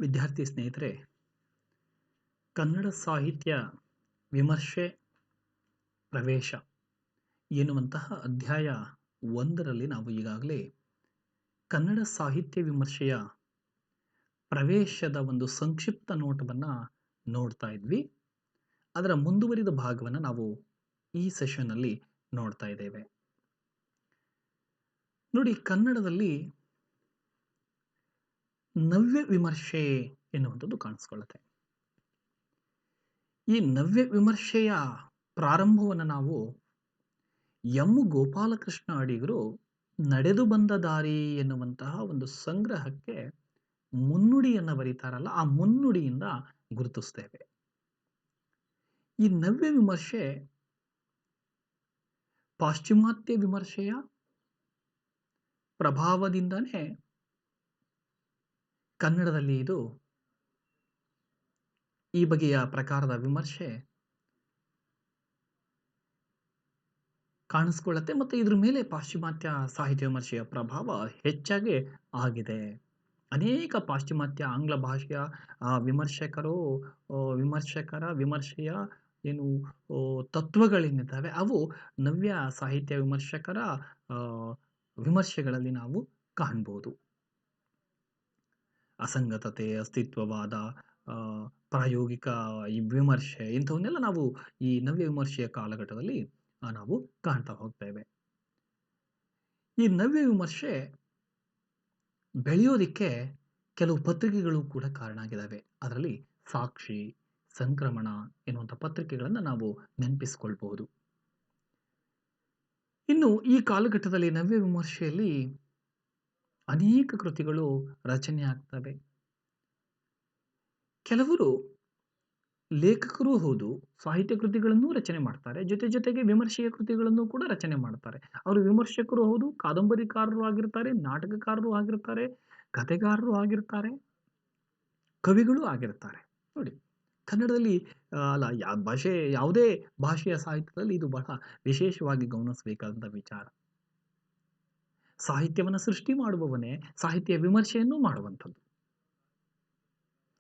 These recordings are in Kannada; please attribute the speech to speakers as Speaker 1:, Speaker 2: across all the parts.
Speaker 1: ವಿದ್ಯಾರ್ಥಿ ಸ್ನೇಹಿತರೆ, ಕನ್ನಡ ಸಾಹಿತ್ಯ ವಿಮರ್ಶೆ ಪ್ರವೇಶ ಎನ್ನುವಂತಹ ಅಧ್ಯಾಯ 1ರಲ್ಲಿ ನಾವು ಈಗಾಗಲೇ ಕನ್ನಡ ಸಾಹಿತ್ಯ ವಿಮರ್ಶೆಯ ಪ್ರವೇಶದ ಒಂದು ಸಂಕ್ಷಿಪ್ತ ನೋಟವನ್ನು ನೋಡ್ತಾ ಇದ್ವಿ. ಅದರ ಮುಂದುವರಿದ ಭಾಗವನ್ನು ನಾವು ಈ ಸೆಷನ್ನಲ್ಲಿ ನೋಡ್ತಾ ಇದ್ದೇವೆ. ನೋಡಿ, ಕನ್ನಡದಲ್ಲಿ ನವ್ಯ ವಿಮರ್ಶೆ ಎನ್ನುವಂಥದ್ದು ಕಾಣಿಸ್ಕೊಳ್ಳುತ್ತೆ. ಈ ನವ್ಯ ವಿಮರ್ಶೆಯ ಪ್ರಾರಂಭವನ್ನು ನಾವು ಎಂ ಗೋಪಾಲಕೃಷ್ಣ ಅಡಿಗರು ನಡೆದು ಬಂದ ದಾರಿ ಎನ್ನುವಂತಹ ಒಂದು ಸಂಗ್ರಹಕ್ಕೆ ಮುನ್ನುಡಿಯನ್ನು ಬರೀತಾರಲ್ಲ, ಆ ಮುನ್ನುಡಿಯಿಂದ ಗುರುತಿಸ್ತೇವೆ. ಈ ನವ್ಯ ವಿಮರ್ಶೆ ಪಾಶ್ಚಿಮಾತ್ಯ ವಿಮರ್ಶೆಯ ಪ್ರಭಾವದಿಂದನೇ ಕನ್ನಡದಲ್ಲಿ ಈ ಬಗೆಯ ಪ್ರಕಾರದ ವಿಮರ್ಶೆ ಕಾಣಿಸ್ಕೊಳ್ಳುತ್ತೆ ಮತ್ತು ಇದ್ರ ಮೇಲೆ ಪಾಶ್ಚಿಮಾತ್ಯ ಸಾಹಿತ್ಯ ವಿಮರ್ಶೆಯ ಪ್ರಭಾವ ಹೆಚ್ಚಾಗಿ ಆಗಿದೆ. ಅನೇಕ ಪಾಶ್ಚಿಮಾತ್ಯ ಆಂಗ್ಲ ಭಾಷೆಯ ವಿಮರ್ಶಕರ ವಿಮರ್ಶೆಯ ತತ್ವಗಳೇನಿದ್ದಾವೆ ಅವು ನವ್ಯ ಸಾಹಿತ್ಯ ವಿಮರ್ಶಕರ ವಿಮರ್ಶೆಗಳಲ್ಲಿ ನಾವು ಕಾಣ್ಬೋದು. ಅಸಂಗತತೆ, ಅಸ್ತಿತ್ವವಾದ, ಪ್ರಾಯೋಗಿಕ ವಿಮರ್ಶೆ ಇಂಥವನ್ನೆಲ್ಲ ನಾವು ಈ ನವ್ಯ ವಿಮರ್ಶೆಯ ಕಾಲಘಟ್ಟದಲ್ಲಿ ನಾವು ಕಾಣ್ತಾ ಹೋಗ್ತೇವೆ. ಈ ನವ್ಯ ವಿಮರ್ಶೆ ಬೆಳೆಯೋದಿಕ್ಕೆ ಕೆಲವು ಪತ್ರಿಕೆಗಳು ಕೂಡ ಕಾರಣ ಆಗಿದ್ದಾವೆ. ಅದರಲ್ಲಿ ಸಾಕ್ಷಿ, ಸಂಕ್ರಮಣ ಎನ್ನುವಂಥ ಪತ್ರಿಕೆಗಳನ್ನು ನಾವು ನೆನಪಿಸಿಕೊಳ್ಬಹುದು. ಇನ್ನು ಈ ಕಾಲಘಟ್ಟದಲ್ಲಿ ನವ್ಯ ವಿಮರ್ಶೆಯಲ್ಲಿ ಅನೇಕ ಕೃತಿಗಳು ರಚನೆ ಆಗ್ತವೆ. ಕೆಲವರು ಲೇಖಕರೂ ಹೌದು, ಸಾಹಿತ್ಯ ಕೃತಿಗಳನ್ನು ರಚನೆ ಮಾಡ್ತಾರೆ, ಜೊತೆಗೆ ವಿಮರ್ಶೆಯ ಕೃತಿಗಳನ್ನು ಕೂಡ ರಚನೆ ಮಾಡ್ತಾರೆ. ಅವರು ವಿಮರ್ಶಕರು ಹೌದು, ಕಾದಂಬರಿಕಾರರು ಆಗಿರ್ತಾರೆ, ನಾಟಕಕಾರರು ಆಗಿರ್ತಾರೆ, ಕಥೆಗಾರರು ಆಗಿರ್ತಾರೆ, ಕವಿಗಳು ಆಗಿರ್ತಾರೆ. ನೋಡಿ, ಕನ್ನಡದಲ್ಲಿ ಯಾವುದೇ ಭಾಷೆಯ ಸಾಹಿತ್ಯದಲ್ಲಿ ಇದು ಬಹಳ ವಿಶೇಷವಾಗಿ ಗಮನಿಸಬೇಕಾದಂಥ ವಿಚಾರ. ಸಾಹಿತ್ಯವನ್ನು ಸೃಷ್ಟಿ ಮಾಡುವವನೇ ಸಾಹಿತ್ಯ ವಿಮರ್ಶೆಯನ್ನು ಮಾಡುವಂಥದ್ದು.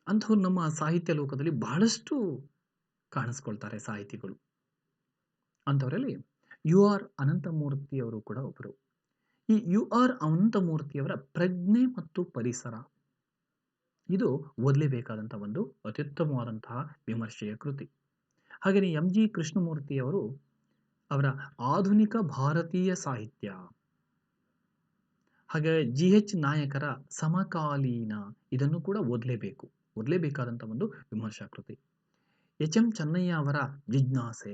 Speaker 1: ಅಂಥವ್ರು ನಮ್ಮ ಸಾಹಿತ್ಯ ಲೋಕದಲ್ಲಿ ಬಹಳಷ್ಟು ಕಾಣಿಸ್ಕೊಳ್ತಾರೆ ಸಾಹಿತಿಗಳು. ಅಂಥವರಲ್ಲಿ ಯು.ಆರ್. ಅನಂತಮೂರ್ತಿಯವರು ಕೂಡ ಒಬ್ಬರು. ಈ ಯು.ಆರ್. ಅನಂತಮೂರ್ತಿಯವರ ಪ್ರಜ್ಞೆ ಮತ್ತು ಪರಿಸರ ಇದು ಓದಲೇಬೇಕಾದಂಥ ಒಂದು ಅತ್ಯುತ್ತಮವಾದಂತಹ ವಿಮರ್ಶೆಯ ಕೃತಿ. ಹಾಗೆಯೇ ಎಂ.ಜಿ. ಕೃಷ್ಣಮೂರ್ತಿಯವರು ಅವರ ಆಧುನಿಕ ಭಾರತೀಯ ಸಾಹಿತ್ಯ, ಹಾಗೆ ಜಿ.ಎಚ್. ನಾಯಕರ ಸಮಕಾಲೀನ ಇದನ್ನು ಕೂಡ ಓದಲೇಬೇಕಾದಂಥ ಒಂದು ವಿಮರ್ಶಾ ಕೃತಿ. ಎಚ್.ಎಂ. ಚೆನ್ನಯ್ಯ ಅವರ ಜಿಜ್ಞಾಸೆ,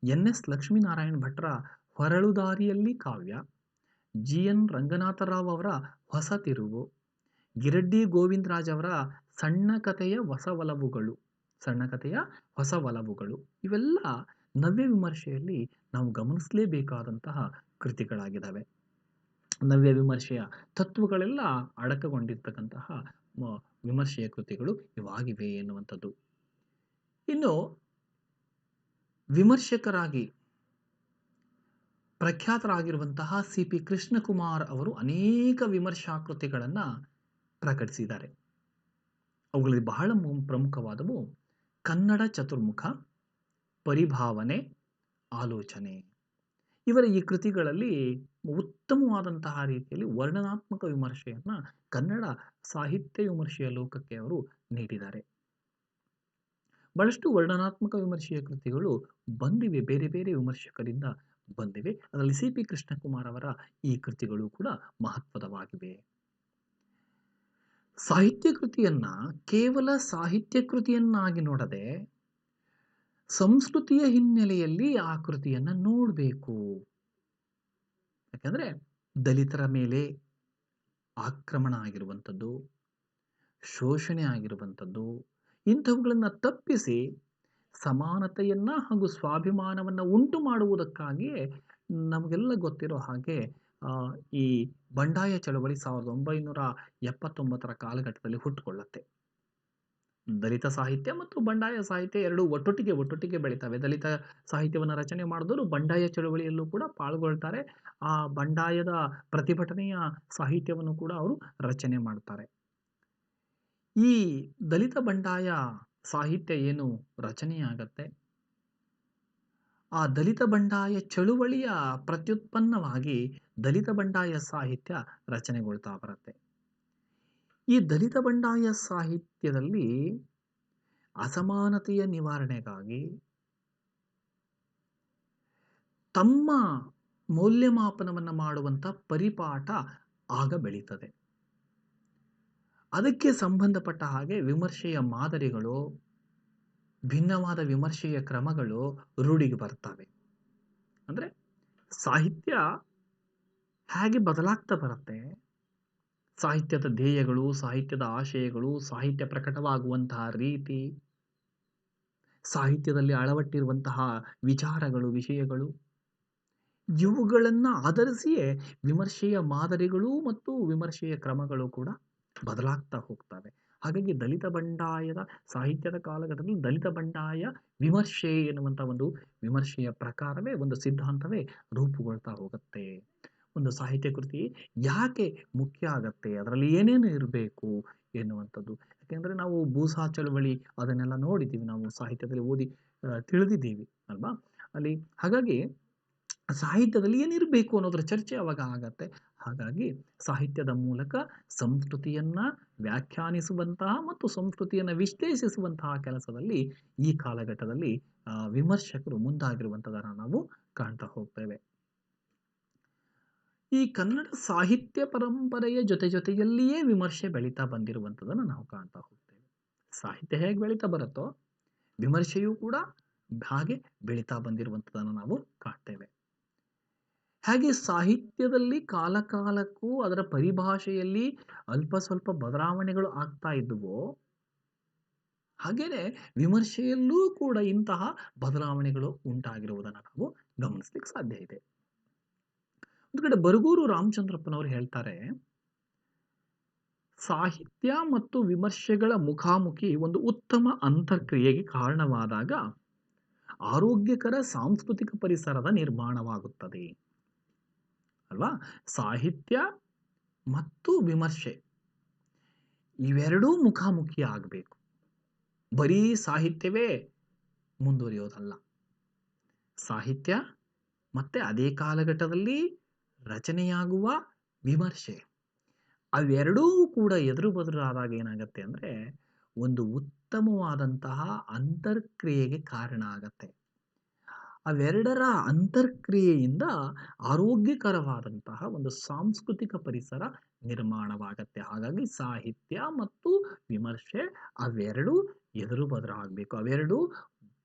Speaker 1: ಎನ್.ಎಸ್. ಲಕ್ಷ್ಮೀನಾರಾಯಣ ಭಟ್ರ ಹೊರಳುದಾರಿಯಲ್ಲಿ ಕಾವ್ಯ, ಜಿ.ಎನ್. ರಂಗನಾಥರಾವ್ ಅವರ ಹೊಸ ತಿರುವು, ಗಿರಡ್ಡಿ ಗೋವಿಂದರಾಜ್ ಅವರ ಸಣ್ಣ ಕಥೆಯ ಹೊಸ ಒಲವುಗಳು ಇವೆಲ್ಲ ನವ್ಯ ವಿಮರ್ಶೆಯಲ್ಲಿ ನಾವು ಗಮನಿಸಲೇಬೇಕಾದಂತಹ ಕೃತಿಗಳಾಗಿದ್ದಾವೆ. ನವ್ಯ ವಿಮರ್ಶೆಯ ತತ್ವಗಳೆಲ್ಲ ಅಡಕಗೊಂಡಿರ್ತಕ್ಕಂತಹ ವಿಮರ್ಶೆಯ ಕೃತಿಗಳು ಇವಾಗಿವೆ ಎನ್ನುವಂಥದ್ದು. ಇನ್ನು ವಿಮರ್ಶಕರಾಗಿ ಪ್ರಖ್ಯಾತರಾಗಿರುವಂತಹ ಸಿ.ಪಿ. ಕೃಷ್ಣಕುಮಾರ್ ಅವರು ಅನೇಕ ವಿಮರ್ಶಾ ಕೃತಿಗಳನ್ನು ಪ್ರಕಟಿಸಿದ್ದಾರೆ. ಅವುಗಳಲ್ಲಿ ಬಹಳ ಪ್ರಮುಖವಾದವು ಕನ್ನಡ ಚತುರ್ಮುಖ, ಪರಿಭಾವನೆ, ಆಲೋಚನೆ. ಇವರ ಈ ಕೃತಿಗಳಲ್ಲಿ ಉತ್ತಮವಾದಂತಹ ರೀತಿಯಲ್ಲಿ ವರ್ಣನಾತ್ಮಕ ವಿಮರ್ಶೆಯನ್ನು ಕನ್ನಡ ಸಾಹಿತ್ಯ ವಿಮರ್ಶೆಯ ಲೋಕಕ್ಕೆ ಅವರು ನೀಡಿದ್ದಾರೆ. ಬಹಳಷ್ಟು ವರ್ಣನಾತ್ಮಕ ವಿಮರ್ಶೆಯ ಕೃತಿಗಳು ಬಂದಿವೆ, ಬೇರೆ ಬೇರೆ ವಿಮರ್ಶಕರಿಂದ ಬಂದಿವೆ. ಅದರಲ್ಲಿ ಸಿ.ಪಿ. ಕೃಷ್ಣಕುಮಾರ್ ಅವರ ಈ ಕೃತಿಗಳು ಕೂಡ ಮಹತ್ವದವಾಗಿವೆ. ಸಾಹಿತ್ಯ ಕೃತಿಯನ್ನ ಕೇವಲ ಸಾಹಿತ್ಯ ಕೃತಿಯನ್ನಾಗಿ ನೋಡದೆ ಸಂಸ್ಕೃತಿಯ ಹಿನ್ನೆಲೆಯಲ್ಲಿ ಆ ಕೃತಿಯನ್ನ ನೋಡಬೇಕು. ಯಾಕಂದ್ರೆ ದಲಿತರ ಮೇಲೆ ಆಕ್ರಮಣ ಆಗಿರುವಂಥದ್ದು, ಶೋಷಣೆ ಆಗಿರುವಂಥದ್ದು, ಇಂಥವುಗಳನ್ನು ತಪ್ಪಿಸಿ ಸಮಾನತೆಯನ್ನ ಹಾಗೂ ಸ್ವಾಭಿಮಾನವನ್ನು ಉಂಟು ಮಾಡುವುದಕ್ಕಾಗಿಯೇ ನಮಗೆಲ್ಲ ಗೊತ್ತಿರೋ ಹಾಗೆ ಈ ಬಂಡಾಯ ಚಳವಳಿ 1979ರ ಕಾಲಘಟ್ಟದಲ್ಲಿ ಹುಟ್ಟುಕೊಳ್ಳುತ್ತೆ. ದಲಿತ ಸಾಹಿತ್ಯ ಮತ್ತು ಬಂಡಾಯ ಸಾಹಿತ್ಯ ಎರಡೂ ಒಟ್ಟೊಟ್ಟಿಗೆ ಬೆಳೀತವೆ. ದಲಿತ ಸಾಹಿತ್ಯವನ್ನು ರಚನೆ ಮಾಡಿದವರು ಬಂಡಾಯ ಚಳವಳಿಯಲ್ಲೂ ಕೂಡ ಪಾಲ್ಗೊಳ್ತಾರೆ. ಆ ಬಂಡಾಯದ ಪ್ರತಿಭಟನೆಯ ಸಾಹಿತ್ಯವನ್ನು ಕೂಡ ಅವರು ರಚನೆ ಮಾಡ್ತಾರೆ. ಈ ದಲಿತ ಬಂಡಾಯ ಸಾಹಿತ್ಯ ಏನು ರಚನೆಯಾಗತ್ತೆ, ಆ ದಲಿತ ಬಂಡಾಯ ಚಳುವಳಿಯ ಪ್ರತ್ಯುತ್ಪನ್ನವಾಗಿ ದಲಿತ ಬಂಡಾಯ ಸಾಹಿತ್ಯ ರಚನೆಗೊಳ್ತಾ ಬರುತ್ತೆ. ಈ ದಲಿತ ಬಂಡಾಯ ಸಾಹಿತ್ಯದಲ್ಲಿ ಅಸಮಾನತೆಯ ನಿವಾರಣೆಗಾಗಿ ತಮ್ಮ ಮೌಲ್ಯಮಾಪನವನ್ನು ಮಾಡುವಂಥ ಪರಿಪಾಠ ಆಗ ಬೆಳೀತದೆ. ಅದಕ್ಕೆ ಸಂಬಂಧಪಟ್ಟ ಹಾಗೆ ವಿಮರ್ಶೆಯ ಮಾದರಿಗಳು, ಭಿನ್ನವಾದ ವಿಮರ್ಶೆಯ ಕ್ರಮಗಳು ರೂಢಿಗೆ ಬರ್ತವೆ. ಅಂದರೆ ಸಾಹಿತ್ಯ ಹೇಗೆ ಬದಲಾಗ್ತಾ ಬರುತ್ತೆ, ಸಾಹಿತ್ಯದ ಧ್ಯೇಯಗಳು, ಸಾಹಿತ್ಯದ ಆಶಯಗಳು, ಸಾಹಿತ್ಯ ಪ್ರಕಟವಾಗುವಂತಹ ರೀತಿ, ಸಾಹಿತ್ಯದಲ್ಲಿ ಅಳವಟ್ಟಿರುವಂತಹ ವಿಚಾರಗಳು, ವಿಷಯಗಳು, ಇವುಗಳನ್ನು ಆಧರಿಸಿಯೇ ವಿಮರ್ಶೆಯ ಮಾದರಿಗಳು ಮತ್ತು ವಿಮರ್ಶೆಯ ಕ್ರಮಗಳು ಕೂಡ ಬದಲಾಗ್ತಾ ಹೋಗ್ತವೆ. ಹಾಗಾಗಿ ದಲಿತ ಬಂಡಾಯದ ಸಾಹಿತ್ಯದ ಕಾಲಘಟ್ಟದಲ್ಲಿ ದಲಿತ ಬಂಡಾಯ ವಿಮರ್ಶೆ ಎನ್ನುವಂಥ ಒಂದು ವಿಮರ್ಶೆಯ ಪ್ರಕಾರವೇ, ಒಂದು ಸಿದ್ಧಾಂತವೇ ರೂಪುಗೊಳ್ತಾ ಹೋಗುತ್ತೆ. ಒಂದು ಸಾಹಿತ್ಯ ಕೃತಿ ಯಾಕೆ ಮುಖ್ಯ ಆಗತ್ತೆ, ಅದರಲ್ಲಿ ಏನೇನು ಇರಬೇಕು ಎನ್ನುವಂಥದ್ದು. ಯಾಕೆಂದರೆ ನಾವು ಬೂಸಾ ಚಳವಳಿ ಅದನ್ನೆಲ್ಲ ನೋಡಿದ್ದೀವಿ, ನಾವು ಸಾಹಿತ್ಯದಲ್ಲಿ ಓದಿ ತಿಳಿದಿದ್ದೀವಿ ಅಲ್ವಾ. ಅಲ್ಲಿ ಹಾಗಾಗಿ ಸಾಹಿತ್ಯದಲ್ಲಿ ಏನಿರಬೇಕು ಅನ್ನೋದರ ಚರ್ಚೆ ಅವಾಗ ಆಗತ್ತೆ. ಹಾಗಾಗಿ ಸಾಹಿತ್ಯದ ಮೂಲಕ ಸಂಸ್ಕೃತಿಯನ್ನ ವ್ಯಾಖ್ಯಾನಿಸುವಂತಹ ಮತ್ತು ಸಂಸ್ಕೃತಿಯನ್ನು ವಿಶ್ಲೇಷಿಸುವಂತಹ ಕೆಲಸದಲ್ಲಿ ಈ ಕಾಲಘಟ್ಟದಲ್ಲಿ ವಿಮರ್ಶಕರು ಮುಂದಾಗಿರುವಂಥದ್ದನ್ನು ನಾವು ಕಾಣ್ತಾ ಹೋಗ್ತೇವೆ. ಈ ಕನ್ನಡ ಸಾಹಿತ್ಯ ಪರಂಪರೆಯ ಜೊತೆಯಲ್ಲಿಯೇ ವಿಮರ್ಶೆ ಬೆಳೀತಾ ಬಂದಿರುವಂಥದ್ದನ್ನು ನಾವು ಕಾಣ್ತಾ ಹೋಗ್ತೇವೆ. ಸಾಹಿತ್ಯ ಹೇಗೆ ಬೆಳೀತಾ ಬರುತ್ತೋ ವಿಮರ್ಶೆಯೂ ಕೂಡ ಹಾಗೆ ಬೆಳೀತಾ ಬಂದಿರುವಂಥದ್ದನ್ನು ನಾವು ಕಾಣ್ತೇವೆ. ಹಾಗೆ ಸಾಹಿತ್ಯದಲ್ಲಿ ಕಾಲಕ್ಕೂ ಅದರ ಪರಿಭಾಷೆಯಲ್ಲಿ ಅಲ್ಪ ಸ್ವಲ್ಪ ಬದಲಾವಣೆಗಳು ಆಗ್ತಾ ಇದ್ದುವೋ, ಹಾಗೇನೆ ವಿಮರ್ಶೆಯಲ್ಲೂ ಕೂಡ ಇಂತಹ ಬದಲಾವಣೆಗಳು ಉಂಟಾಗಿರುವುದನ್ನು ನಾವು ಗಮನಿಸ್ಲಿಕ್ಕೆ ಸಾಧ್ಯ ಇದೆ. ಒಂದು ಕಡೆ ಬರಗೂರು ರಾಮಚಂದ್ರಪ್ಪನವರು ಹೇಳ್ತಾರೆ, ಸಾಹಿತ್ಯ ಮತ್ತು ವಿಮರ್ಶೆಗಳ ಮುಖಾಮುಖಿ ಒಂದು ಉತ್ತಮ ಅಂತರ್ಕ್ರಿಯೆಗೆ ಕಾರಣವಾದಾಗ ಆರೋಗ್ಯಕರ ಸಾಂಸ್ಕೃತಿಕ ಪರಿಸರದ ನಿರ್ಮಾಣವಾಗುತ್ತದೆ ಅಲ್ವಾ. ಸಾಹಿತ್ಯ ಮತ್ತು ವಿಮರ್ಶೆ ಇವೆರಡೂ ಮುಖಾಮುಖಿ ಆಗಬೇಕು. ಬರೀ ಸಾಹಿತ್ಯವೇ ಮುಂದುವರಿಯೋದಲ್ಲ, ಸಾಹಿತ್ಯ ಮತ್ತೆ ಅದೇ ಕಾಲಘಟ್ಟದಲ್ಲಿ ರಚನೆಯಾಗುವ ವಿಮರ್ಶೆ ಅವೆರಡೂ ಕೂಡ ಎದುರು ಬದುರಾದಾಗ ಏನಾಗತ್ತೆ ಅಂದರೆ ಒಂದು ಉತ್ತಮವಾದಂತಹ ಅಂತರ್ಕ್ರಿಯೆಗೆ ಕಾರಣ ಆಗತ್ತೆ. ಅವೆರಡರ ಅಂತರ್ಕ್ರಿಯೆಯಿಂದ ಆರೋಗ್ಯಕರವಾದಂತಹ ಒಂದು ಸಾಂಸ್ಕೃತಿಕ ಪರಿಸರ ನಿರ್ಮಾಣವಾಗತ್ತೆ. ಹಾಗಾಗಿ ಸಾಹಿತ್ಯ ಮತ್ತು ವಿಮರ್ಶೆ ಅವೆರಡೂ ಎದುರು ಬದರಾಗಬೇಕು, ಅವೆರಡೂ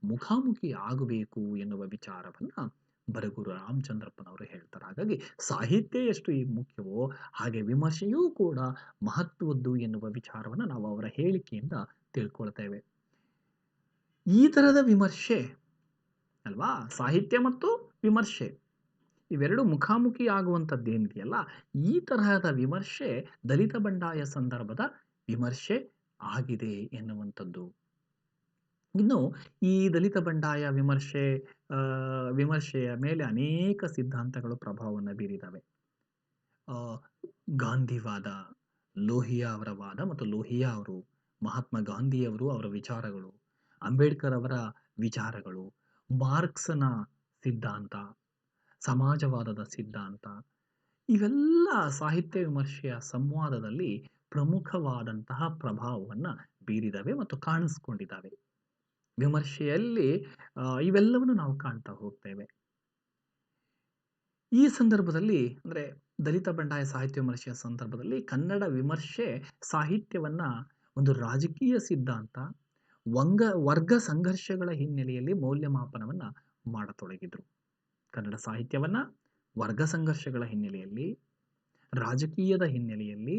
Speaker 1: ಮುಖಾಮುಖಿ ಆಗಬೇಕು ಎನ್ನುವ ವಿಚಾರವನ್ನು ಬರಗೂರು ರಾಮಚಂದ್ರಪ್ಪನವರು ಹೇಳ್ತಾರೆ. ಹಾಗಾಗಿ ಸಾಹಿತ್ಯ ಎಷ್ಟು ಮುಖ್ಯವೋ ಹಾಗೆ ವಿಮರ್ಶೆಯೂ ಕೂಡ ಮಹತ್ವದ್ದು ಎನ್ನುವ ವಿಚಾರವನ್ನು ನಾವು ಅವರ ಹೇಳಿಕೆಯಿಂದ ತಿಳ್ಕೊಳ್ತೇವೆ. ಈ ಥರದ ವಿಮರ್ಶೆ ಅಲ್ವಾ, ಸಾಹಿತ್ಯ ಮತ್ತು ವಿಮರ್ಶೆ ಇವೆರಡು ಮುಖಾಮುಖಿ ಆಗುವಂಥದ್ದೇನಿದೆಯಲ್ಲ, ಈ ತರಹದ ವಿಮರ್ಶೆ ದಲಿತ ಬಂಡಾಯ ಸಂದರ್ಭದ ವಿಮರ್ಶೆ ಆಗಿದೆ ಎನ್ನುವಂಥದ್ದು. ಇನ್ನು ಈ ದಲಿತ ಬಂಡಾಯ ವಿಮರ್ಶೆಯ ಮೇಲೆ ಅನೇಕ ಸಿದ್ಧಾಂತಗಳು ಪ್ರಭಾವವನ್ನು ಬೀರಿದ್ದಾವೆ. ಗಾಂಧಿವಾದ, ಲೋಹಿಯಾ ಅವರ ವಾದ ಮತ್ತು ಲೋಹಿಯಾ ಅವರು, ಮಹಾತ್ಮ ಗಾಂಧಿಯವರು ಅವರ ವಿಚಾರಗಳು, ಅಂಬೇಡ್ಕರ್ ಅವರ ವಿಚಾರಗಳು, ಮಾರ್ಕ್ಸನ ಸಿದ್ಧಾಂತ, ಸಮಾಜವಾದದ ಸಿದ್ಧಾಂತ, ಇವೆಲ್ಲ ಸಾಹಿತ್ಯ ವಿಮರ್ಶೆಯ ಸಂವಾದದಲ್ಲಿ ಪ್ರಮುಖವಾದಂತಹ ಪ್ರಭಾವವನ್ನು ಬೀರಿದವೆ ಮತ್ತು ಕಾಣಿಸ್ಕೊಂಡಿದ್ದಾವೆ. ವಿಮರ್ಶೆಯಲ್ಲಿ ಇವೆಲ್ಲವನ್ನು ನಾವು ಕಾಣ್ತಾ ಹೋಗ್ತೇವೆ. ಈ ಸಂದರ್ಭದಲ್ಲಿ ಅಂದರೆ ದಲಿತ ಬಂಡಾಯ ಸಾಹಿತ್ಯ ವಿಮರ್ಶೆಯ ಸಂದರ್ಭದಲ್ಲಿ ಕನ್ನಡ ವಿಮರ್ಶೆ ಸಾಹಿತ್ಯವನ್ನ ಒಂದು ರಾಜಕೀಯ ಸಿದ್ಧಾಂತ, ವರ್ಗ ಸಂಘರ್ಷಗಳ ಹಿನ್ನೆಲೆಯಲ್ಲಿ ಮೌಲ್ಯಮಾಪನವನ್ನ ಮಾಡತೊಡಗಿದ್ರು. ಕನ್ನಡ ಸಾಹಿತ್ಯವನ್ನ ವರ್ಗ ಸಂಘರ್ಷಗಳ ಹಿನ್ನೆಲೆಯಲ್ಲಿ, ರಾಜಕೀಯದ ಹಿನ್ನೆಲೆಯಲ್ಲಿ,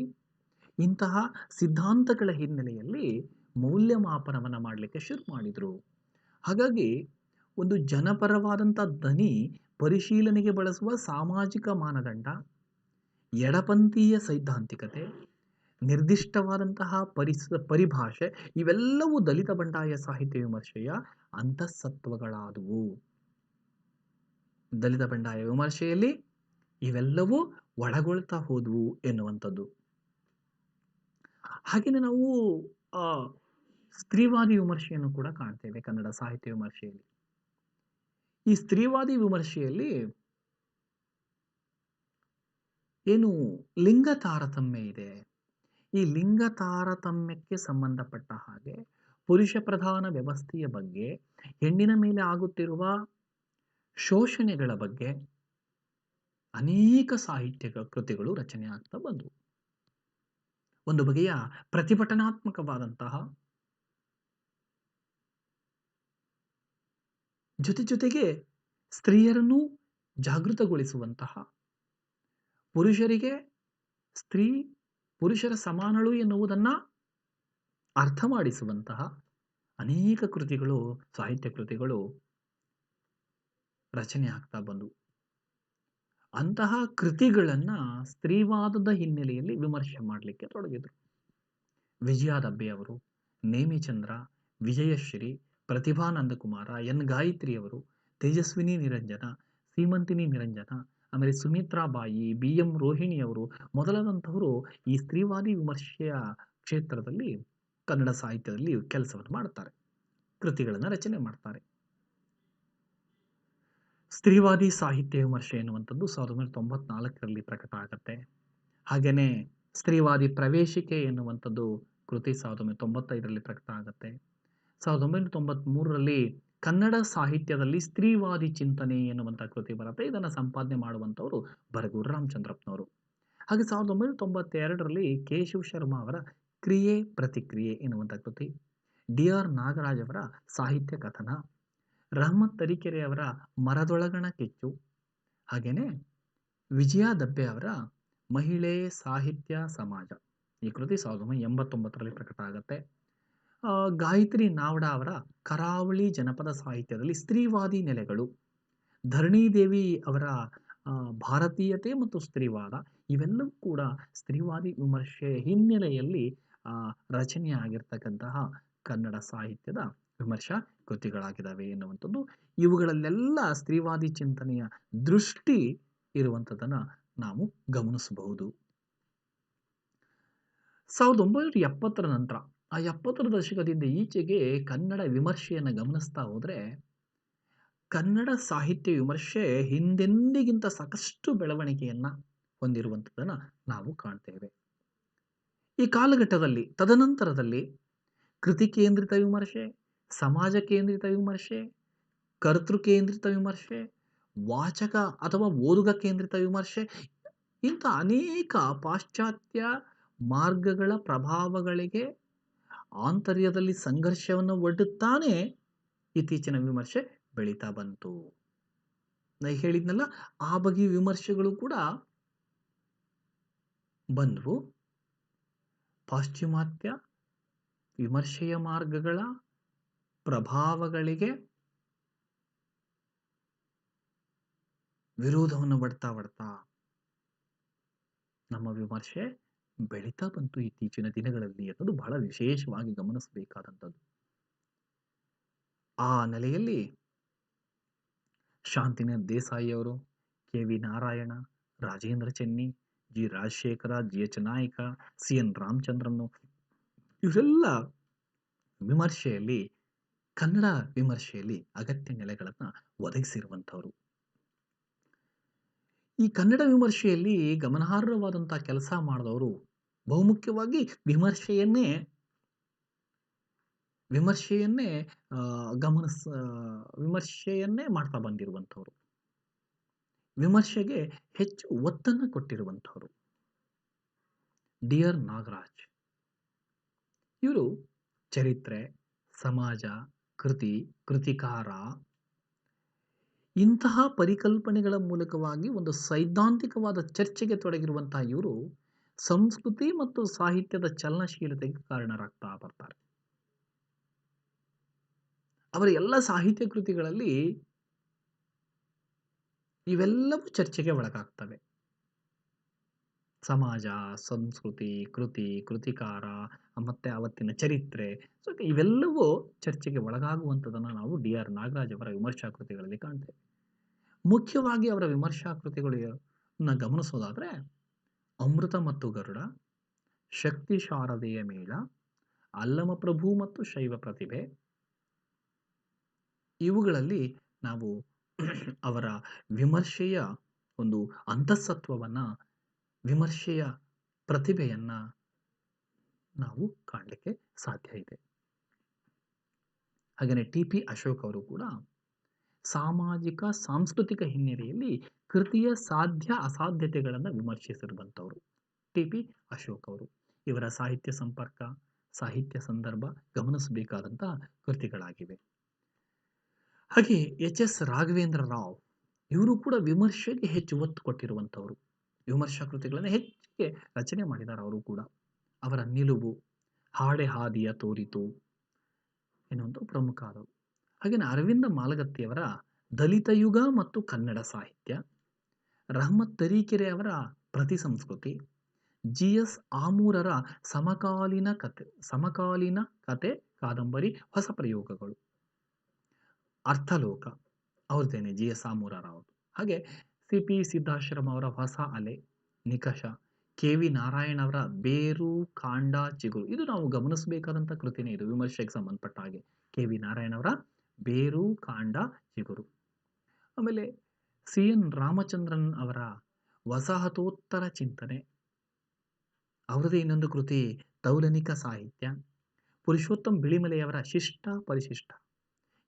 Speaker 1: ಇಂತಹ ಸಿದ್ಧಾಂತಗಳ ಹಿನ್ನೆಲೆಯಲ್ಲಿ ಮೌಲ್ಯಮಾಪನವನ್ನು ಮಾಡಲಿಕ್ಕೆ ಶುರು ಮಾಡಿದರು. ಹಾಗಾಗಿ ಒಂದು ಜನಪರವಾದಂಥ ಧ್ವನಿ ಪರಿಶೀಲನೆಗೆ ಬಳಸುವ ಸಾಮಾಜಿಕ ಮಾನದಂಡ, ಎಡಪಂಥೀಯ ಸೈದ್ಧಾಂತಿಕತೆ, ನಿರ್ದಿಷ್ಟವಾದಂತಹ ಪರಿಭಾಷೆ ಇವೆಲ್ಲವೂ ದಲಿತ ಬಂಡಾಯ ಸಾಹಿತ್ಯ ವಿಮರ್ಶೆಯ ಅಂತಃಸತ್ವಗಳಾದವು. ದಲಿತ ಬಂಡಾಯ ವಿಮರ್ಶೆಯಲ್ಲಿ ಇವೆಲ್ಲವೂ ಒಳಗೊಳ್ತಾ ಹೋದವು ಎನ್ನುವಂಥದ್ದು. ಹಾಗೆಯೇ ನಾವು ಆ, ಸ್ತ್ರೀವಾದಿ ವಿಮರ್ಶೆಯನ್ನು ಕೂಡ ಕಾಣ್ತೇವೆ ಕನ್ನಡ ಸಾಹಿತ್ಯ ವಿಮರ್ಶೆಯಲ್ಲಿ. ಈ ಸ್ತ್ರೀವಾದಿ ವಿಮರ್ಶೆಯಲ್ಲಿ ಏನು ಲಿಂಗ ತಾರತಮ್ಯ ಇದೆ. ಈ ಲಿಂಗ ತಾರತಮ್ಯಕ್ಕೆ ಸಂಬಂಧಪಟ್ಟ ಹಾಗೆ ಪುರುಷ ಪ್ರಧಾನ ವ್ಯವಸ್ಥೆಯ ಬಗ್ಗೆ, ಹೆಣ್ಣಿನ ಮೇಲೆ ಆಗುತ್ತಿರುವ ಶೋಷಣೆಗಳ ಬಗ್ಗೆ ಅನೇಕ ಸಾಹಿತ್ಯ ಕೃತಿಗಳು ರಚನೆ ಆಗ್ತಾ ಬಂದವು. ಒಂದು ಬಗೆಯ ಪ್ರತಿಭಟನಾತ್ಮಕವಾದಂತಹ, ಜೊತೆಗೆ ಸ್ತ್ರೀಯರನ್ನು ಜಾಗೃತಗೊಳಿಸುವಂತಹ, ಪುರುಷರಿಗೆ ಸ್ತ್ರೀ ಪುರುಷರ ಸಮಾನಳು ಎನ್ನುವುದನ್ನು ಅರ್ಥ ಮಾಡಿಸುವಂತಹ ಅನೇಕ ಕೃತಿಗಳು, ಸಾಹಿತ್ಯ ಕೃತಿಗಳು ರಚನೆ ಆಗ್ತಾ ಬಂದವು. ಅಂತಹ ಕೃತಿಗಳನ್ನು ಸ್ತ್ರೀವಾದದ ಹಿನ್ನೆಲೆಯಲ್ಲಿ ವಿಮರ್ಶೆ ಮಾಡಲಿಕ್ಕೆ ತೊಡಗಿದರು. ವಿಜಯ ದಬ್ಬೆಯವರು, ನೇಮಿಚಂದ್ರ, ವಿಜಯಶ್ರೀ, ಪ್ರತಿಭಾನಂದಕುಮಾರ, ಎನ್ ಗಾಯತ್ರಿಯವರು, ತೇಜಸ್ವಿನಿ ನಿರಂಜನ, ಸೀಮಂತಿನಿ ನಿರಂಜನ, ಆಮೇಲೆ ಸುಮಿತ್ರಾಬಾಯಿ, ಬಿ ಎಂ ರೋಹಿಣಿಯವರು ಮೊದಲಾದಂಥವರು ಈ ಸ್ತ್ರೀವಾದಿ ವಿಮರ್ಶೆಯ ಕ್ಷೇತ್ರದಲ್ಲಿ ಕನ್ನಡ ಸಾಹಿತ್ಯದಲ್ಲಿ ಕೆಲಸವನ್ನು ಮಾಡ್ತಾರೆ, ಕೃತಿಗಳನ್ನು ರಚನೆ ಮಾಡ್ತಾರೆ. ಸ್ತ್ರೀವಾದಿ ಸಾಹಿತ್ಯ ವಿಮರ್ಶೆ ಎನ್ನುವಂಥದ್ದು 1994ರಲ್ಲಿ ಪ್ರಕಟ ಆಗುತ್ತೆ. ಹಾಗೆಯೇ ಸ್ತ್ರೀವಾದಿ ಪ್ರವೇಶಿಕೆ ಎನ್ನುವಂಥದ್ದು ಕೃತಿ 1995ರಲ್ಲಿ ಪ್ರಕಟ ಆಗುತ್ತೆ. 1993ರಲ್ಲಿ ಕನ್ನಡ ಸಾಹಿತ್ಯದಲ್ಲಿ ಸ್ತ್ರೀವಾದಿ ಚಿಂತನೆ ಎನ್ನುವಂಥ ಕೃತಿ ಬರುತ್ತೆ. ಇದನ್ನು ಸಂಪಾದನೆ ಮಾಡುವಂಥವರು ಬರಗೂರು ರಾಮಚಂದ್ರಪ್ಪನವರು. ಹಾಗೆ 1992ರಲ್ಲಿ ಕೇಶವ್ ಶರ್ಮಾ ಅವರ ಕ್ರಿಯೆ ಪ್ರತಿಕ್ರಿಯೆ ಎನ್ನುವಂಥ ಕೃತಿ, ಡಿ ಆರ್ ನಾಗರಾಜ್ ಅವರ ಸಾಹಿತ್ಯ ಕಥನ, ರಹಮತ್ ತರೀಕೆರೆ ಅವರ ಮರದೊಳಗಣ ಕಿಚ್ಚು, ಹಾಗೆಯೇ ವಿಜಯ ದಬ್ಬೆ ಅವರ ಮಹಿಳೆ ಸಾಹಿತ್ಯ ಸಮಾಜ, ಈ ಕೃತಿ 1989ರಲ್ಲಿ ಪ್ರಕಟ ಆಗುತ್ತೆ. ಗಾಯತ್ರಿ ನಾವಡಾ ಅವರ ಕರಾವಳಿ ಜನಪದ ಸಾಹಿತ್ಯದಲ್ಲಿ ಸ್ತ್ರೀವಾದಿ ನೆಲೆಗಳು, ಧರಣಿದೇವಿ ಅವರ ಭಾರತೀಯತೆ ಮತ್ತು ಸ್ತ್ರೀವಾದ, ಇವೆಲ್ಲವೂ ಕೂಡ ಸ್ತ್ರೀವಾದಿ ವಿಮರ್ಶೆ ಹಿನ್ನೆಲೆಯಲ್ಲಿ ರಚನೆಯಾಗಿರ್ತಕ್ಕಂತಹ ಕನ್ನಡ ಸಾಹಿತ್ಯದ ವಿಮರ್ಶಾ ಕೃತಿಗಳಾಗಿದ್ದಾವೆ ಎನ್ನುವಂಥದ್ದು. ಇವುಗಳಲ್ಲೆಲ್ಲ ಸ್ತ್ರೀವಾದಿ ಚಿಂತನೆಯ ದೃಷ್ಟಿ ಇರುವಂಥದ್ದನ್ನು ನಾವು ಗಮನಿಸಬಹುದು. 1970ರ ನಂತರ, ಆ 70ರ ದಶಕದಿಂದ ಈಚೆಗೆ ಕನ್ನಡ ವಿಮರ್ಶೆಯನ್ನು ಗಮನಿಸ್ತಾ ಹೋದರೆ ಕನ್ನಡ ಸಾಹಿತ್ಯ ವಿಮರ್ಶೆ ಹಿಂದೆಂದಿಗಿಂತ ಸಾಕಷ್ಟು ಬೆಳವಣಿಗೆಯನ್ನು ಹೊಂದಿರುವಂಥದ್ದನ್ನು ನಾವು ಕಾಣ್ತೇವೆ. ಈ ಕಾಲಘಟ್ಟದಲ್ಲಿ ತದನಂತರದಲ್ಲಿ ಕೃತಿ ಕೇಂದ್ರಿತ ವಿಮರ್ಶೆ, ಸಮಾಜ ಕೇಂದ್ರಿತ ವಿಮರ್ಶೆ, ಕರ್ತೃ ಕೇಂದ್ರಿತ ವಿಮರ್ಶೆ, ವಾಚಕ ಅಥವಾ ಓದುಗ ಕೇಂದ್ರಿತ ವಿಮರ್ಶೆ, ಇಂಥ ಅನೇಕ ಪಾಶ್ಚಾತ್ಯ ಮಾರ್ಗಗಳ ಪ್ರಭಾವಗಳಿಗೆ ಆಂತರ್ಯದಲ್ಲಿ ಸಂಘರ್ಷವನ್ನು ಒಡ್ಡುತ್ತಾನೆ ಇತ್ತೀಚಿನ ವಿಮರ್ಶೆ ಬೆಳೀತಾ ಬಂತು. ನಾ ಹೇಳಿದ್ನಲ್ಲ, ಆ ಬಗೆಯ ವಿಮರ್ಶೆಗಳು ಕೂಡ ಬಂದವು. ಪಾಶ್ಚಿಮಾತ್ಯ ವಿಮರ್ಶೆಯ ಮಾರ್ಗಗಳ ಪ್ರಭಾವಗಳಿಗೆ ವಿರೋಧವನ್ನು ಒಡ್ತಾ ನಮ್ಮ ವಿಮರ್ಶೆ ಬೆಳೀತಾ ಬಂತು ಇತ್ತೀಚಿನ ದಿನಗಳಲ್ಲಿ ಅನ್ನೋದು ಬಹಳ ವಿಶೇಷವಾಗಿ ಗಮನಿಸಬೇಕಾದಂಥದ್ದು. ಆ ನೆಲೆಯಲ್ಲಿ ಶಾಂತಿನಾಥ್ ದೇಸಾಯಿ ಅವರು, K V Narayana, Rajendra Chenni, G Rajashekhara, G H Nayaka, C N Ramachandran, ಇವರೆಲ್ಲ ವಿಮರ್ಶೆಯಲ್ಲಿ, ಕನ್ನಡ ವಿಮರ್ಶೆಯಲ್ಲಿ ಅಗತ್ಯ ನೆಲೆಗಳನ್ನು ಒದಗಿಸಿರುವಂಥವರು. ಈ ಕನ್ನಡ ವಿಮರ್ಶೆಯಲ್ಲಿ ಗಮನಾರ್ಹವಾದಂಥ ಕೆಲಸ ಮಾಡಿದವರು ಬಹುಮುಖ್ಯವಾಗಿ ವಿಮರ್ಶೆಯನ್ನೇ ವಿಮರ್ಶೆಯನ್ನೇ ಮಾಡ್ತಾ ಬಂದಿರುವಂಥವ್ರು, ವಿಮರ್ಶೆಗೆ ಹೆಚ್ಚು ಒತ್ತನ್ನು ಕೊಟ್ಟಿರುವಂಥವ್ರು ಡಿ ಆರ್ ನಾಗರಾಜ್. ಇವರು ಚರಿತ್ರೆ, ಸಮಾಜ, ಕೃತಿಕಾರ ಇಂತಹ ಪರಿಕಲ್ಪನೆಗಳ ಮೂಲಕವಾಗಿ ಒಂದು ಸೈದ್ಧಾಂತಿಕವಾದ ಚರ್ಚೆಗೆ ತೊಡಗಿರುವಂತಹ ಇವರು ಸಂಸ್ಕೃತಿ ಮತ್ತು ಸಾಹಿತ್ಯದ ಚಲನಶೀಲತೆಗೆ ಕಾರಣರಾಗ್ತಾ ಬರ್ತಾರೆ. ಅವರ ಎಲ್ಲ ಸಾಹಿತ್ಯ ಕೃತಿಗಳಲ್ಲಿ ಇವೆಲ್ಲವೂ ಚರ್ಚೆಗೆ ಒಳಗಾಗ್ತವೆ. ಸಮಾಜ, ಸಂಸ್ಕೃತಿ, ಕೃತಿಕಾರ ಮತ್ತೆ ಅವತ್ತಿನ ಚರಿತ್ರೆ, ಸೊ ಇವೆಲ್ಲವೂ ಚರ್ಚೆಗೆ ಒಳಗಾಗುವಂಥದ್ದನ್ನು ನಾವು ಡಿ ಆರ್ ನಾಗರಾಜ್ ಅವರ ವಿಮರ್ಶಾ ಕೃತಿಗಳಲ್ಲಿ ಕಾಣ್ತೇವೆ. ಮುಖ್ಯವಾಗಿ ಅವರ ವಿಮರ್ಶಾ ಕೃತಿಗಳನ್ನ ಗಮನಿಸೋದಾದ್ರೆ ಅಮೃತ ಮತ್ತು ಗರುಡ, ಶಕ್ತಿ ಶಾರದೆಯ ಮೇಳ, ಅಲ್ಲಮಪ್ರಭು ಮತ್ತು ಶೈವ ಪ್ರತಿಭೆ. ಇವುಗಳಲ್ಲಿ ನಾವು ಅವರ ವಿಮರ್ಶೆಯ ಒಂದು ಅಂತಃಸತ್ವವನ್ನ, ವಿಮರ್ಶೆಯ ಪ್ರತಿಭೆಯನ್ನ ನಾವು ಕಾಣಲಿಕ್ಕೆ ಸಾಧ್ಯ ಇದೆ. ಹಾಗೆಯೇ ಟಿ.ಪಿ. ಅಶೋಕ್ ಅವರು ಕೂಡ ಸಾಮಾಜಿಕ ಸಾಂಸ್ಕೃತಿಕ ಹಿನ್ನೆಲೆಯಲ್ಲಿ ಕೃತಿಯ ಸಾಧ್ಯ ಅಸಾಧ್ಯತೆಗಳನ್ನು ವಿಮರ್ಶಿಸಿರುವಂಥವರು ಟಿ.ಪಿ. ಅಶೋಕ್ ಅವರು. ಇವರ ಸಾಹಿತ್ಯ ಸಂಪರ್ಕ, ಸಾಹಿತ್ಯ ಸಂದರ್ಭ ಗಮನಿಸಬೇಕಾದಂತಹ ಕೃತಿಗಳಾಗಿವೆ. ಹಾಗೆ ಎಚ್.ಎಸ್. ರಾಘವೇಂದ್ರ ರಾವ್ ಇವರು ಕೂಡ ವಿಮರ್ಶೆಗೆ ಹೆಚ್ಚು ಒತ್ತು ಕೊಟ್ಟಿರುವಂಥವರು. ವಿಮರ್ಶಾ ಕೃತಿಗಳನ್ನು ಹೆಚ್ಚಿಗೆ ರಚನೆ ಮಾಡಿದ್ದಾರೆ ಅವರು ಕೂಡ. ಅವರ ನಿಲುವು, ಹಾಡೆ ಹಾದಿಯ ತೋರಿತು ಎನ್ನುವಂಥ ಪ್ರಮುಖ ಆದವು. ಹಾಗೆಯೇ ಅರವಿಂದ ಮಾಲಗತ್ತಿಯವರ ದಲಿತ ಯುಗ ಮತ್ತು ಕನ್ನಡ ಸಾಹಿತ್ಯ, ರಹಮತ್ ತರೀಕೆರೆ ಅವರ ಪ್ರತಿ ಸಂಸ್ಕೃತಿ, ಜಿ.ಎಸ್. ಆಮೂರರ ಸಮಕಾಲೀನ ಕತೆ ಕಾದಂಬರಿ ಹೊಸ ಪ್ರಯೋಗಗಳು, ಅರ್ಥಲೋಕ ಅವ್ರದ್ದೇನೆ ಜಿ.ಎಸ್. ಆಮೂರರ ಅವರು. ಹಾಗೆ ಸಿ.ಪಿ. ಸಿದ್ದಾಶ್ರಮ ಅವರ ಹೊಸ ಅಲೆ, ನಿಕಷ, ಕೆ.ವಿ. ನಾರಾಯಣ ಅವರ ಬೇರು ಕಾಂಡ ಚಿಗುರು. ಇದು ನಾವು ಗಮನಿಸಬೇಕಾದಂಥ ಕೃತಿನೇ, ಇದು ವಿಮರ್ಶೆಗೆ ಸಂಬಂಧಪಟ್ಟ ಹಾಗೆ. ಕೆ.ವಿ. ನಾರಾಯಣ ಅವರ ಬೇರು ಕಾಂಡ ಚಿಗುರು. ಆಮೇಲೆ ಸಿ.ಎನ್. ರಾಮಚಂದ್ರನ್ ಅವರ ವಸಾಹತೋತ್ತರ ಚಿಂತನೆ, ಅವರದೇ ಇನ್ನೊಂದು ಕೃತಿ ತೌಲನಿಕ ಸಾಹಿತ್ಯ. ಪುರುಷೋತ್ತಮ್ ಬಿಳಿಮಲೆಯವರ ಶಿಷ್ಟ ಪರಿಶಿಷ್ಟ,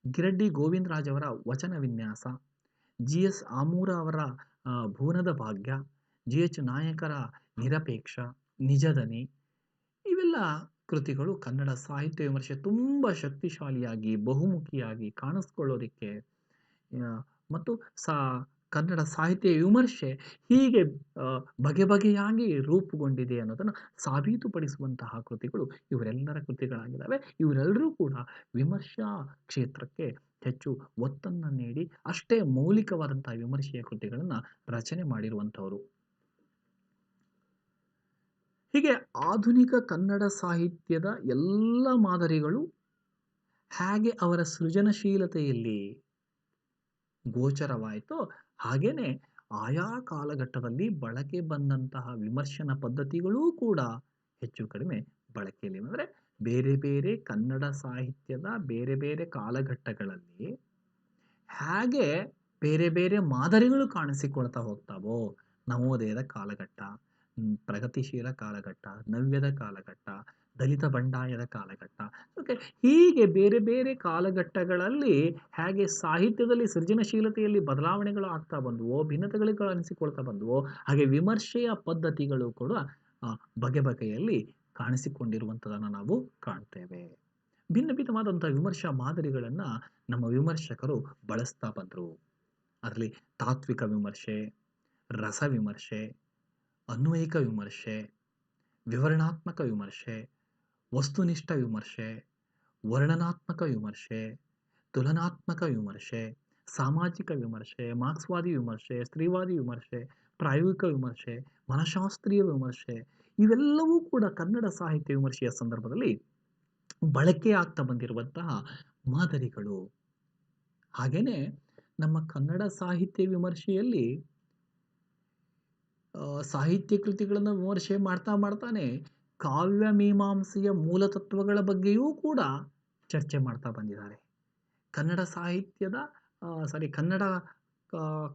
Speaker 1: ಗಿರಡ್ಡಿ ಗೋವಿಂದರಾಜ್ ಅವರ ವಚನ ವಿನ್ಯಾಸ, ಜಿ.ಎಸ್. ಆಮೂರ ಅವರ ಭುವನದ ಭಾಗ್ಯ, ಜಿ.ಎಚ್. ನಾಯಕರ ನಿರಪೇಕ್ಷ, ನಿಜದನಿ. ಇವೆಲ್ಲ ಕೃತಿಗಳು ಕನ್ನಡ ಸಾಹಿತ್ಯ ವಿಮರ್ಶೆ ತುಂಬ ಶಕ್ತಿಶಾಲಿಯಾಗಿ ಬಹುಮುಖಿಯಾಗಿ ಕಾಣಿಸ್ಕೊಳ್ಳೋದಕ್ಕೆ ಮತ್ತು ಕನ್ನಡ ಸಾಹಿತ್ಯ ವಿಮರ್ಶೆ ಹೀಗೆ ಬಗೆ ಬಗೆಯಾಗಿ ರೂಪುಗೊಂಡಿದೆ ಅನ್ನೋದನ್ನು ಸಾಬೀತುಪಡಿಸುವಂತಹ ಕೃತಿಗಳು ಇವರೆಲ್ಲರ ಕೃತಿಗಳಾಗಿದ್ದಾವೆ. ಇವರೆಲ್ಲರೂ ಕೂಡ ವಿಮರ್ಶಾ ಕ್ಷೇತ್ರಕ್ಕೆ ಹೆಚ್ಚು ಒತ್ತನ್ನು ನೀಡಿ ಅಷ್ಟೇ ಮೌಲಿಕವಾದಂತಹ ವಿಮರ್ಶೆಯ ಕೃತಿಗಳನ್ನು ರಚನೆ ಮಾಡಿರುವಂಥವರು. ಹೀಗೆ ಆಧುನಿಕ ಕನ್ನಡ ಸಾಹಿತ್ಯದ ಎಲ್ಲ ಮಾದರಿಗಳು ಹೇಗೆ ಅವರ ಸೃಜನಶೀಲತೆಯಲ್ಲಿ ಗೋಚರವಾಯಿತೋ ಹಾಗೇನೆ ಆಯಾ ಕಾಲಘಟ್ಟದಲ್ಲಿ ಬಳಕೆ ಬಂದಂತಹ ವಿಮರ್ಶನ ಪದ್ಧತಿಗಳೂ ಕೂಡ ಹೆಚ್ಚು ಕಡಿಮೆ ಬಳಕೆಯಲ್ಲಿ, ಅಂದರೆ ಬೇರೆ ಬೇರೆ ಕನ್ನಡ ಸಾಹಿತ್ಯದ ಬೇರೆ ಬೇರೆ ಕಾಲಘಟ್ಟಗಳಲ್ಲಿ ಹೇಗೆ ಬೇರೆ ಬೇರೆ ಮಾದರಿಗಳು ಕಾಣಿಸಿಕೊಳ್ತಾ ಹೋಗ್ತಾವೋ, ನವೋದಯದ ಕಾಲಘಟ್ಟ, ಪ್ರಗತಿಶೀಲ ಕಾಲಘಟ್ಟ, ನವ್ಯದ ಕಾಲಘಟ್ಟ, ದಲಿತ ಬಂಡಾಯದ ಕಾಲಘಟ್ಟ, ಓಕೆ, ಹೀಗೆ ಬೇರೆ ಬೇರೆ ಕಾಲಘಟ್ಟಗಳಲ್ಲಿ ಹೇಗೆ ಸಾಹಿತ್ಯದಲ್ಲಿ ಸೃಜನಶೀಲತೆಯಲ್ಲಿ ಬದಲಾವಣೆಗಳು ಆಗ್ತಾ ಬಂದವೋ, ಭಿನ್ನತೆಗಳು ಕಾಣಿಸಿಕೊಳ್ತಾ ಬಂದವೋ, ಹಾಗೆ ವಿಮರ್ಶೆಯ ಪದ್ಧತಿಗಳು ಕೂಡ ಬಗೆ ಬಗೆಯಲ್ಲಿ ಕಾಣಿಸಿಕೊಂಡಿರುವಂಥದ್ದನ್ನು ನಾವು ಕಾಣ್ತೇವೆ. ಭಿನ್ನ ಭಿನ್ನವಾದಂಥ ವಿಮರ್ಶಾ ಮಾದರಿಗಳನ್ನು ನಮ್ಮ ವಿಮರ್ಶಕರು ಬಳಸ್ತಾ ಬಂದರು. ಅದರಲ್ಲಿ ತಾತ್ವಿಕ ವಿಮರ್ಶೆ, ರಸ ವಿಮರ್ಶೆ, ಅನ್ವಯಿಕ ವಿಮರ್ಶೆ, ವಿವರಣಾತ್ಮಕ ವಿಮರ್ಶೆ, ವಸ್ತುನಿಷ್ಠ ವಿಮರ್ಶೆ, ವರ್ಣನಾತ್ಮಕ ವಿಮರ್ಶೆ, ತುಲನಾತ್ಮಕ ವಿಮರ್ಶೆ, ಸಾಮಾಜಿಕ ವಿಮರ್ಶೆ, ಮಾರ್ಕ್ಸ್ವಾದಿ ವಿಮರ್ಶೆ, ಸ್ತ್ರೀವಾದಿ ವಿಮರ್ಶೆ, ಪ್ರಾಯೋಗಿಕ ವಿಮರ್ಶೆ, ಮನಃಶಾಸ್ತ್ರೀಯ ವಿಮರ್ಶೆ, ಇವೆಲ್ಲವೂ ಕೂಡ ಕನ್ನಡ ಸಾಹಿತ್ಯ ವಿಮರ್ಶೆಯ ಸಂದರ್ಭದಲ್ಲಿ ಬಳಕೆ ಆಗ್ತಾ ಬಂದಿರುವಂತಹ ಮಾದರಿಗಳು. ಹಾಗೇನೆ ನಮ್ಮ ಕನ್ನಡ ಸಾಹಿತ್ಯ ವಿಮರ್ಶೆಯಲ್ಲಿ ಸಾಹಿತ್ಯ ಕೃತಿಗಳನ್ನು ವಿಮರ್ಶೆ ಮಾಡ್ತಾನೆ ಕಾವ್ಯ ಮೀಮಾಂಸೆಯ ಮೂಲ ತತ್ವಗಳ ಬಗ್ಗೆಯೂ ಕೂಡ ಚರ್ಚೆ ಮಾಡ್ತಾ ಬಂದಿದ್ದಾರೆ. ಕನ್ನಡ ಸಾಹಿತ್ಯದ ಕನ್ನಡ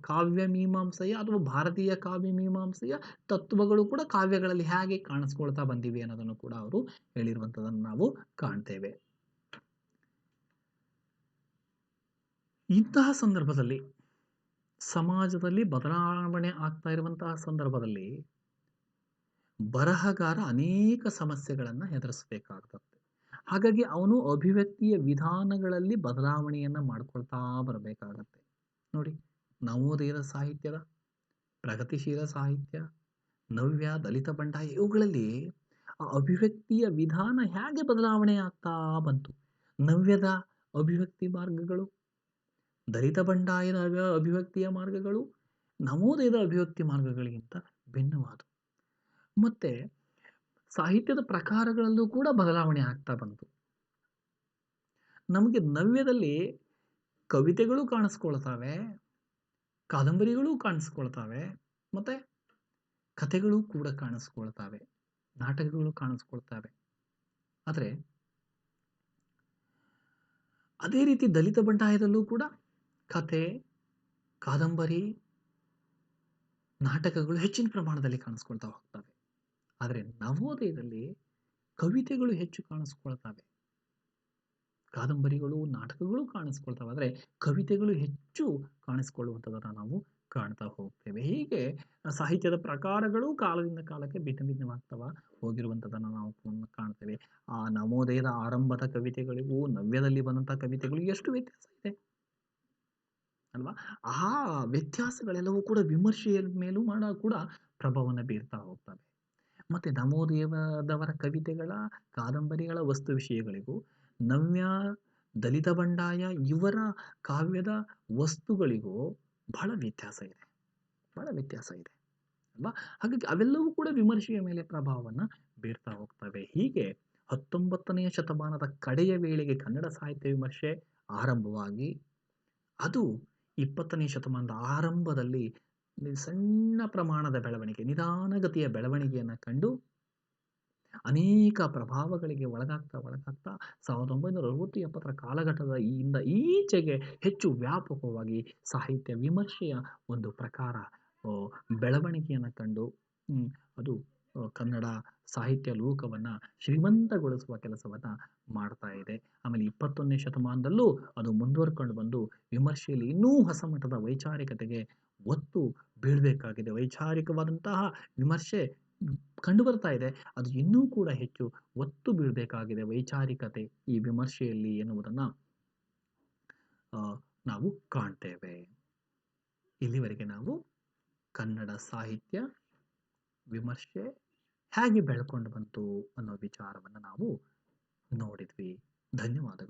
Speaker 1: ಕಾವ್ಯ ಮೀಮಾಂಸೆಯ ಅಥವಾ ಭಾರತೀಯ ಕಾವ್ಯ ಮೀಮಾಂಸೆಯ ತತ್ವಗಳು ಕೂಡ ಕಾವ್ಯಗಳಲ್ಲಿ ಹೇಗೆ ಕಾಣಿಸ್ಕೊಳ್ತಾ ಬಂದಿವೆ ಅನ್ನೋದನ್ನು ಕೂಡ ಅವರು ಹೇಳಿರುವಂಥದ್ದನ್ನು ನಾವು ಕಾಣ್ತೇವೆ. ಇಂತಹ ಸಂದರ್ಭದಲ್ಲಿ, ಸಮಾಜದಲ್ಲಿ ಬದಲಾವಣೆ ಆಗ್ತಾ ಇರುವಂತಹ ಸಂದರ್ಭದಲ್ಲಿ ಬರಹಗಾರ ಅನೇಕ ಸಮಸ್ಯೆಗಳನ್ನು ಎದುರಿಸಬೇಕಾಗ್ತದೆ. ಹಾಗಾಗಿ ಅವನು ಅಭಿವ್ಯಕ್ತಿಯ ವಿಧಾನಗಳಲ್ಲಿ ಬದಲಾವಣೆಯನ್ನು ಮಾಡ್ಕೊಳ್ತಾ ಬರಬೇಕಾಗತ್ತೆ. ನೋಡಿ, ನವೋದಯದ ಸಾಹಿತ್ಯದ, ಪ್ರಗತಿಶೀಲ ಸಾಹಿತ್ಯ, ನವ್ಯ, ದಲಿತ ಬಂಡಾಯ, ಇವುಗಳಲ್ಲಿ ಆ ಅಭಿವ್ಯಕ್ತಿಯ ವಿಧಾನ ಹೇಗೆ ಬದಲಾವಣೆ ಆಗ್ತಾ ಬಂತು. ನವ್ಯದ ಅಭಿವ್ಯಕ್ತಿ ಮಾರ್ಗಗಳು, ದಲಿತ ಬಂಡಾಯದ ಅಭಿವ್ಯಕ್ತಿಯ ಮಾರ್ಗಗಳು ನವೋದಯದ ಅಭಿವ್ಯಕ್ತಿ ಮಾರ್ಗಗಳಿಗಿಂತ ಭಿನ್ನವಾದವು. ಮತ್ತೆ ಸಾಹಿತ್ಯದ ಪ್ರಕಾರಗಳಲ್ಲೂ ಕೂಡ ಬದಲಾವಣೆ ಆಗ್ತಾ ಬಂತು. ನಮಗೆ ನವ್ಯದಲ್ಲಿ ಕವಿತೆಗಳು ಕಾಣಿಸ್ಕೊಳ್ತಾವೆ, ಕಾದಂಬರಿಗಳು ಕಾಣಿಸ್ಕೊಳ್ತಾವೆ, ಮತ್ತೆ ಕಥೆಗಳು ಕೂಡ ಕಾಣಿಸ್ಕೊಳ್ತಾವೆ, ನಾಟಕಗಳು ಕಾಣಿಸ್ಕೊಳ್ತಾವೆ. ಆದರೆ ಅದೇ ರೀತಿ ದಲಿತ ಬಂಡಾಯದಲ್ಲೂ ಕೂಡ ಕಥೆ, ಕಾದಂಬರಿ, ನಾಟಕಗಳು ಹೆಚ್ಚಿನ ಪ್ರಮಾಣದಲ್ಲಿ ಕಾಣಿಸ್ಕೊಳ್ತಾ ಹೋಗ್ತವೆ. ಆದರೆ ನವೋದಯದಲ್ಲಿ ಕವಿತೆಗಳು ಹೆಚ್ಚು ಕಾಣಿಸ್ಕೊಳ್ತವೆ. ಕಾದಂಬರಿಗಳು, ನಾಟಕಗಳು ಕಾಣಿಸ್ಕೊಳ್ತವೆ. ಆದರೆ ಕವಿತೆಗಳು ಹೆಚ್ಚು ಕಾಣಿಸ್ಕೊಳ್ಳುವಂಥದ್ದನ್ನು ನಾವು ಕಾಣ್ತಾ ಹೋಗ್ತೇವೆ. ಹೀಗೆ ಸಾಹಿತ್ಯದ ಪ್ರಕಾರಗಳು ಕಾಲದಿಂದ ಕಾಲಕ್ಕೆ ಭಿನ್ನ ಭಿನ್ನವಾಗ್ತವ ಹೋಗಿರುವಂಥದ್ದನ್ನು ನಾವು ಕಾಣ್ತೇವೆ. ಆ ನವೋದಯದ ಆರಂಭದ ಕವಿತೆಗಳಿಗೂ ನವ್ಯದಲ್ಲಿ ಬಂದಂಥ ಕವಿತೆಗಳಿಗೂ ಎಷ್ಟು ವ್ಯತ್ಯಾಸ ಇದೆ ಅಲ್ವಾ? ಆ ವ್ಯತ್ಯಾಸಗಳೆಲ್ಲವೂ ಕೂಡ ವಿಮರ್ಶೆಯ ಮೇಲೂ ಕೂಡ ಪ್ರಭಾವವನ್ನು ಬೀರ್ತಾ ಹೋಗ್ತವೆ. ಮತ್ತೆ ನವೋದಯದವರ ಕವಿತೆಗಳ, ಕಾದಂಬರಿಗಳ ವಸ್ತು ವಿಷಯಗಳಿಗೂ ನವ್ಯ, ದಲಿತ ಬಂಡಾಯ ಇವರ ಕಾವ್ಯದ ವಸ್ತುಗಳಿಗೂ ಬಹಳ ವ್ಯತ್ಯಾಸ ಇದೆ. ಬಹಳ ವ್ಯತ್ಯಾಸ ಇದೆ ಅಲ್ವಾ? ಹಾಗಾಗಿ ಅವೆಲ್ಲವೂ ಕೂಡ ವಿಮರ್ಶೆಯ ಮೇಲೆ ಪ್ರಭಾವವನ್ನು ಬೀರ್ತಾ ಹೋಗ್ತವೆ. ಹೀಗೆ 19ನೇ ಶತಮಾನದ ಕಡೆಯ ವೇಳೆಗೆ ಕನ್ನಡ ಸಾಹಿತ್ಯ ವಿಮರ್ಶೆ ಆರಂಭವಾಗಿ ಅದು 20ನೇ ಶತಮಾನದ ಆರಂಭದಲ್ಲಿ ಸಣ್ಣ ಪ್ರಮಾಣದ ಬೆಳವಣಿಗೆ, ನಿಧಾನಗತಿಯ ಬೆಳವಣಿಗೆಯನ್ನು ಕಂಡು ಅನೇಕ ಪ್ರಭಾವಗಳಿಗೆ ಒಳಗಾಗ್ತಾ 1960-70ರ ಕಾಲಘಟ್ಟದ ಈಚೆಗೆ ಹೆಚ್ಚು ವ್ಯಾಪಕವಾಗಿ ಸಾಹಿತ್ಯ ವಿಮರ್ಶೆಯ ಒಂದು ಪ್ರಕಾರ ಬೆಳವಣಿಗೆಯನ್ನು ಕಂಡು ಅದು ಕನ್ನಡ ಸಾಹಿತ್ಯ ಲೋಕವನ್ನು ಶ್ರೀಮಂತಗೊಳಿಸುವ ಕೆಲಸವನ್ನು ಮಾಡ್ತಾ ಇದೆ. ಆಮೇಲೆ 21ನೇ ಶತಮಾನದಲ್ಲೂ ಅದು ಮುಂದುವರ್ಕೊಂಡು ಬಂದು ವಿಮರ್ಶೆಯಲ್ಲಿ ಇನ್ನೂ ಹೊಸ ಮಟ್ಟದ ವೈಚಾರಿಕತೆಗೆ ಒತ್ತು ಬೀಳಬೇಕಾಗಿದೆ. ವೈಚಾರಿಕವಾದಂತಹ ವಿಮರ್ಶೆ ಕಂಡು ಬರ್ತಾ ಇದೆ. ಅದು ಇನ್ನೂ ಕೂಡ ಹೆಚ್ಚು ಒತ್ತು ಬೀಳಬೇಕಾಗಿದೆ ವೈಚಾರಿಕತೆ ಈ ವಿಮರ್ಶೆಯಲ್ಲಿ ಎನ್ನುವುದನ್ನು ನಾವು ಕಾಣ್ತೇವೆ. ಇಲ್ಲಿವರೆಗೆ ನಾವು ಕನ್ನಡ ಸಾಹಿತ್ಯ ವಿಮರ್ಶೆ ಹೇಗೆ ಬೆಳ್ಕೊಂಡು ಬಂತು ಅನ್ನೋ ವಿಚಾರವನ್ನು ನಾವು ನೋಡಿದ್ವಿ. ಧನ್ಯವಾದಗಳು.